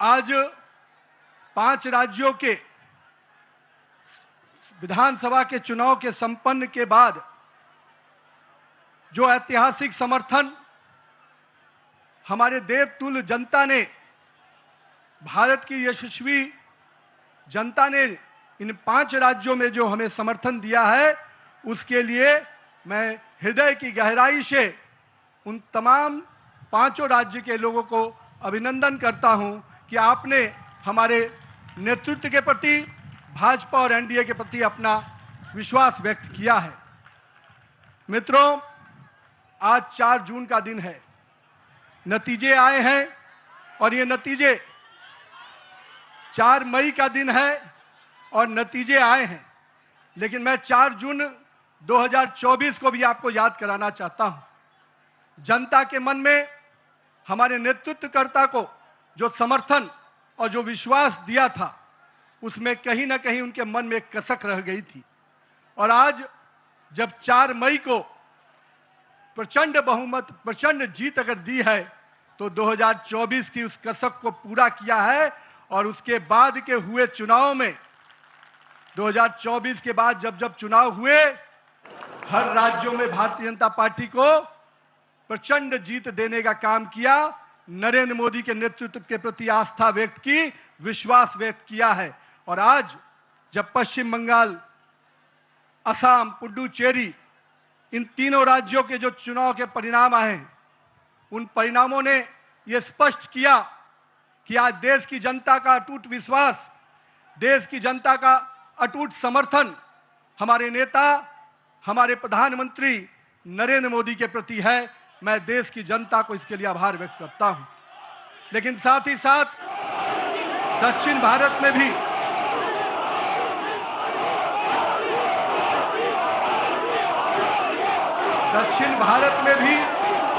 आज 5 राज्यों के विधानसभा के चुनाव के संपन्न के बाद जो ऐतिहासिक समर्थन हमारे देवतुल्य जनता ने, भारत की यशस्वी जनता ने इन 5 राज्यों में जो हमें समर्थन दिया है, उसके लिए मैं हृदय की गहराई से उन तमाम 5 राज्य के लोगों को अभिनंदन करता हूं कि आपने हमारे नेतृत्व के प्रति, भाजपा और एनडीए के प्रति अपना विश्वास व्यक्त किया है। मित्रों, आज 4 जून का दिन है, नतीजे आए हैं और ये नतीजे 4 मई का दिन है और नतीजे आए हैं, लेकिन मैं 4 जून 2024 को भी आपको याद कराना चाहता हूं। जनता के मन में हमारे नेतृत्वकर्ता को जो समर्थन और जो विश्वास दिया था, उसमें कहीं ना कहीं उनके मन में एक कसक रह गई थी। और आज जब 4 मई को प्रचंड बहुमत, प्रचंड जीत अगर दी है, तो 2024 की उस कसक को पूरा किया है। और उसके बाद के हुए चुनाव में, 2024 के बाद जब जब चुनाव हुए, हर राज्यों में भारतीय जनता पार्टी को प्रचंड जीत देने का काम किया, नरेंद्र मोदी के नेतृत्व के प्रति आस्था व्यक्त की, विश्वास व्यक्त किया है। और आज जब पश्चिम बंगाल, असम, पुडुचेरी, इन तीनों राज्यों के जो चुनाव के परिणाम आए हैं, उन परिणामों ने यह स्पष्ट किया कि आज देश की जनता का अटूट विश्वास, देश की जनता का अटूट समर्थन हमारे नेता, हमारे प्रधानमंत्री नरेंद्र मोदी के प्रति है। मैं देश की जनता को इसके लिए आभार व्यक्त करता हूं। लेकिन साथ ही साथ दक्षिण भारत में भी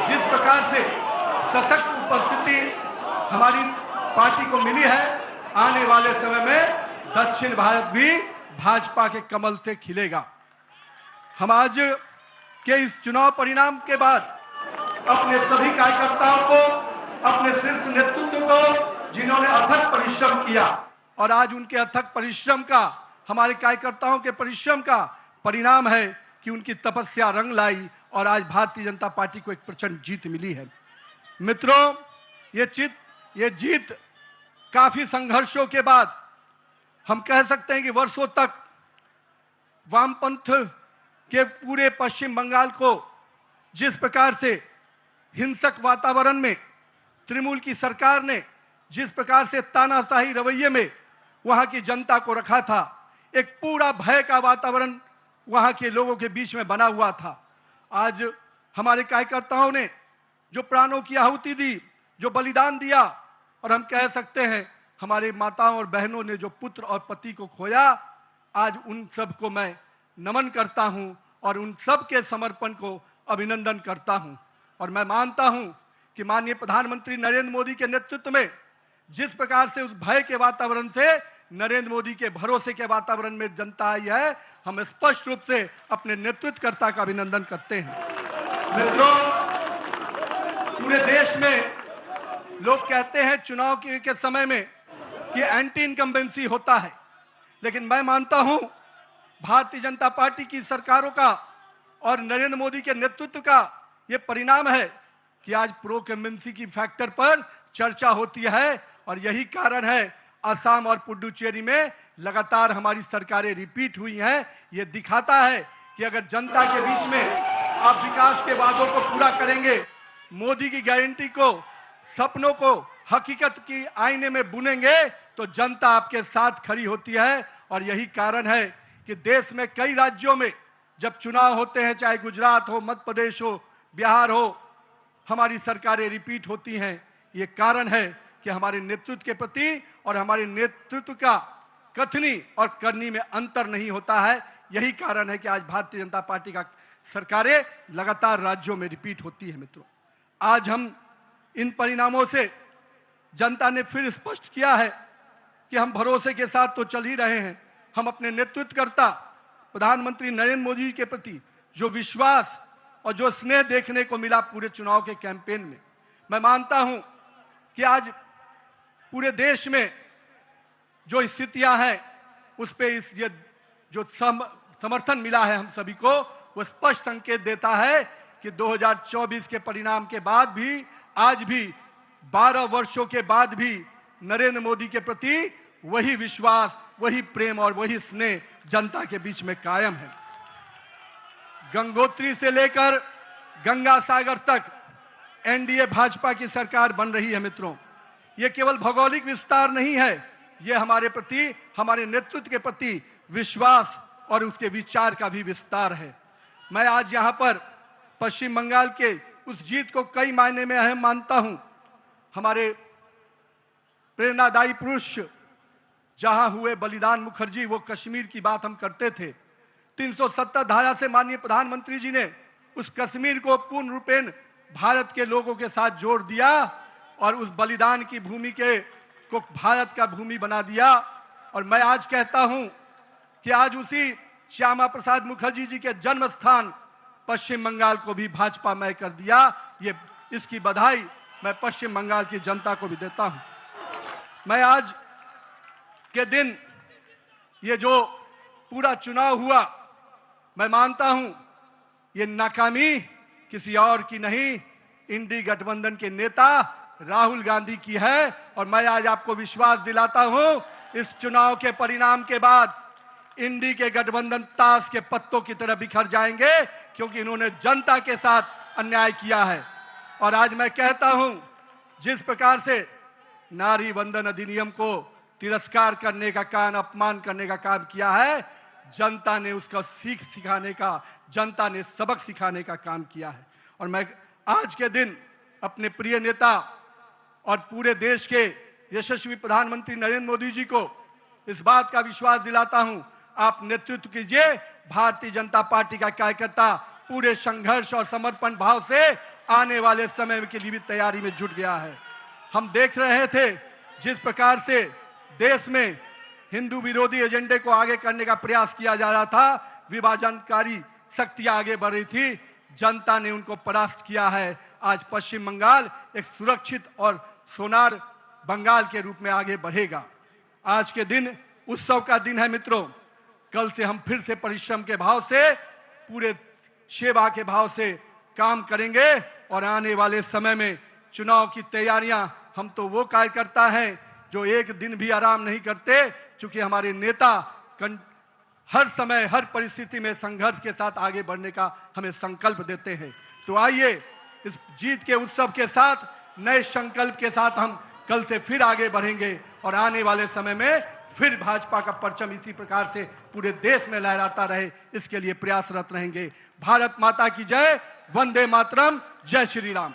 जिस प्रकार से सशक्त उपस्थिति हमारी पार्टी को मिली है, आने वाले समय में दक्षिण भारत भी भाजपा के कमल से खिलेगा। हम आज के इस चुनाव परिणाम के बाद अपने सभी कार्यकर्ताओं को, अपने शीर्ष नेतृत्व को, जिन्होंने अथक परिश्रम किया, और आज उनके अथक परिश्रम का, हमारे कार्यकर्ताओं के परिश्रम का परिणाम है कि उनकी तपस्या रंग लाई और आज भारतीय जनता पार्टी को एक प्रचंड जीत मिली है। मित्रों, ये जीत काफी संघर्षों के बाद, हम कह सकते हैं कि वर्षों तक वामपंथ के पूरे पश्चिम बंगाल को जिस प्रकार से हिंसक वातावरण में तृणमूल की सरकार ने जिस प्रकार से तानाशाही रवैये में वहां की जनता को रखा था, एक पूरा भय का वातावरण वहां के लोगों के बीच में बना हुआ था। आज हमारे कार्यकर्ताओं ने जो प्राणों की आहुति दी, जो बलिदान दिया, और हम कह सकते हैं हमारे माताओं और बहनों ने जो पुत्र और पति को खोया, आज उन सब को मैं नमन करता हूं और उन सब के समर्पण को अभिनंदन करता हूं। और मैं मानता हूं कि माननीय प्रधानमंत्री नरेंद्र मोदी के नेतृत्व में जिस प्रकार से उस भय के वातावरण से नरेंद्र मोदी के भरोसे के वातावरण में जनता आई है, हम स्पष्ट रूप से अपने नेतृत्वकर्ता का अभिनंदन करते हैं। मित्रों, पूरे देश में लोग कहते हैं चुनाव के समय में कि एंटी इनकम्बेंसी होता है, लेकिन मैं मानता हूं भारतीय जनता पार्टी की सरकारों का और नरेंद्र मोदी के नेतृत्व का ये परिणाम है कि आज प्रो इनकम्बेंसी की फैक्टर पर चर्चा होती है। और यही कारण है असम और पुडुचेरी में लगातार हमारी सरकारें रिपीट हुई हैं। ये दिखाता है कि अगर जनता के बीच में आप विकास के वादों को पूरा करेंगे, मोदी की गारंटी को, सपनों को हकीकत की आईने में बुनेंगे, तो जनता आपके साथ खड़ी होती है। और यही कारण है कि देश में कई राज्यों में जब चुनाव होते हैं, चाहे गुजरात हो, मध्य प्रदेश हो, बिहार हो, हमारी सरकारें रिपीट होती हैं। ये कारण है कि हमारे नेतृत्व के प्रति और हमारे नेतृत्व का कथनी और करनी में अंतर नहीं होता है। यही कारण है कि आज भारतीय जनता पार्टी का सरकारें लगातार राज्यों में रिपीट होती है। मित्रों, आज हम इन परिणामों से जनता ने फिर स्पष्ट किया है कि हम भरोसे के साथ तो चल ही रहे हैं। हम अपने नेतृत्वकर्ता प्रधानमंत्री नरेंद्र मोदी के प्रति जो विश्वास और जो स्नेह देखने को मिला पूरे चुनाव के कैंपेन में, मैं मानता हूं कि आज पूरे देश में जो स्थितियां हैं उस पे ये जो समर्थन मिला है हम सभी को, वो स्पष्ट संकेत देता है कि 2024 के परिणाम के बाद भी, आज भी 12 वर्षों के बाद भी नरेंद्र मोदी के प्रति वही विश्वास, वही प्रेम और वही स्नेह जनता के बीच में कायम है। गंगोत्री से लेकर गंगा सागर तक एनडीए भाजपा की सरकार बन रही है मित्रों। ये केवल भौगोलिक विस्तार नहीं है, ये हमारे प्रति, हमारे नेतृत्व के प्रति विश्वास और उसके विचार का भी विस्तार है। मैं आज यहाँ पर पश्चिम बंगाल के उस जीत को कई मायने में अहम मानता हूँ। हमारे प्रेरणादायी पुरुष जहां हुए बलिदान मुखर्जी, वो कश्मीर की बात हम करते थे। 370 धारा से माननीय प्रधानमंत्री जी ने उस कश्मीर को पूर्ण रूपेण भारत के लोगों के साथ जोड़ दिया और उस बलिदान की भूमि को भारत का भूमि बना दिया। और मैं आज कहता हूं कि आज उसी श्यामा प्रसाद मुखर्जी जी के जन्म स्थान पश्चिम बंगाल को भी भाजपामय कर दिया। ये इसकी बधाई मैं पश्चिम बंगाल की जनता को भी देता हूं। मैं आज के दिन ये जो पूरा चुनाव हुआ, मैं मानता हूं ये नाकामी किसी और की नहीं, इंडी गठबंधन के नेता राहुल गांधी की है। और मैं आज आपको विश्वास दिलाता हूं, इस चुनाव के परिणाम के बाद इंडी के गठबंधन ताश के पत्तों की तरह बिखर जाएंगे, क्योंकि इन्होंने जनता के साथ अन्याय किया है। और आज मैं कहता हूं, जिस प्रकार से नारी वंदन अधिनियम को तिरस्कार करने का काम, अपमान करने का काम किया है, जनता ने उसका सीख सिखाने का, जनता ने सबक सिखाने का काम किया है। और मैं आज के दिन अपने प्रिय नेता और पूरे देश के यशस्वी प्रधानमंत्री नरेंद्र मोदी जी को इस बात का विश्वास दिलाता हूं, आप नेतृत्व कीजिए। भारतीय जनता पार्टी का कार्यकर्ता पूरे संघर्ष और समर्पण भाव से आने वाले समय के लिए भी तैयारी में जुट गया है। हम देख रहे थे जिस प्रकार से देश में हिंदू विरोधी एजेंडे को आगे करने का प्रयास किया जा रहा था, विभाजनकारी शक्तियां आगे बढ़ रही थी, जनता ने उनको परास्त किया है। आज पश्चिम बंगाल एक सुरक्षित और सोनार बंगाल के रूप में आगे बढ़ेगा। आज के दिन उत्सव का दिन है मित्रों। कल से हम फिर से परिश्रम के भाव से, पूरे सेवा के भाव से काम करेंगे और आने वाले समय में चुनाव की तैयारियां, हम तो वो कार्यकर्ता हैं जो एक दिन भी आराम नहीं करते, क्योंकि हमारे नेता हर समय, हर परिस्थिति में संघर्ष के साथ आगे बढ़ने का हमें संकल्प देते हैं। तो आइए इस जीत के उत्सव के साथ, नए संकल्प के साथ हम कल से फिर आगे बढ़ेंगे और आने वाले समय में फिर भाजपा का परचम इसी प्रकार से पूरे देश में लहराता रहे, इसके लिए प्रयासरत रहेंगे। भारत माता की जय, वंदे मातरम, जय श्री राम।